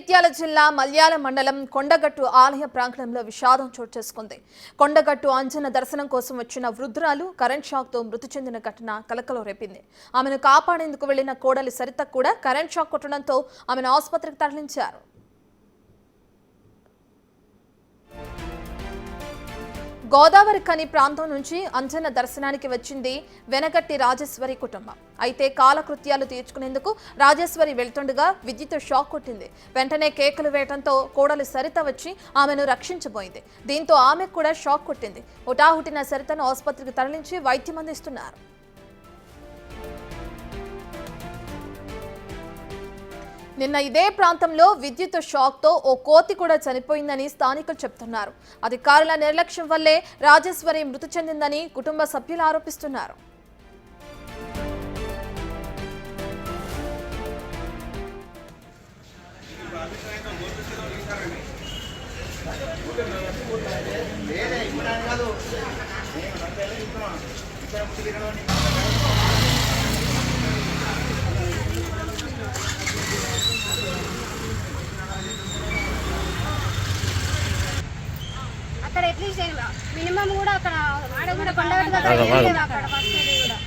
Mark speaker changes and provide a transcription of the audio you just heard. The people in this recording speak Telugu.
Speaker 1: జగిత్యాల జిల్లా మల్యాల మండలం కొండగట్టు ఆలయ ప్రాంగణంలో విషాదం చోటు చేసుకుంది. కొండగట్టు అంజన దర్శనం కోసం వచ్చిన వృద్ధురాలు కరెంట్ షాక్ తో మృతి చెందిన ఘటన కలకలం రేపింది. ఆమెను కాపాడేందుకు వెళ్లిన కోడలి సరిత కూడా కరెంట్ షాక్ కొట్టడంతో ఆమెను ఆసుపత్రికి తరలించారు. గోదావరి ఖని ప్రాంతం నుంచి అంజన దర్శనానికి వచ్చింది వెనగట్టి రాజేశ్వరి కుటుంబం. అయితే కాలకృత్యాలు తీర్చుకునేందుకు రాజేశ్వరి వెళ్తుండగా విద్యుత్ షాక్ కొట్టింది. వెంటనే కేకలు వేయడంతో కోడలి సరిత వచ్చి ఆమెను రక్షించబోయింది. దీంతో ఆమెకు కూడా షాక్ కొట్టింది. హుటాహుటిన సరితను ఆసుపత్రికి తరలించి వైద్యం అందిస్తున్నారు. నిన్న ఇదే ప్రాంతంలో విద్యుత్ షాక్ తో ఓ కోతి కూడా చనిపోయిందని స్థానికులు చెబుతున్నారు. అధికారుల నిర్లక్ష్యం వల్లే రాజేశ్వరి మృతి చెందిందని కుటుంబ సభ్యులు ఆరోపిస్తున్నారు.
Speaker 2: అక్కడ అట్లీస్ట్ మినిమం కూడా అక్కడ కొండగట్టు దగ్గర అక్కడ ఫస్ట్ కూడా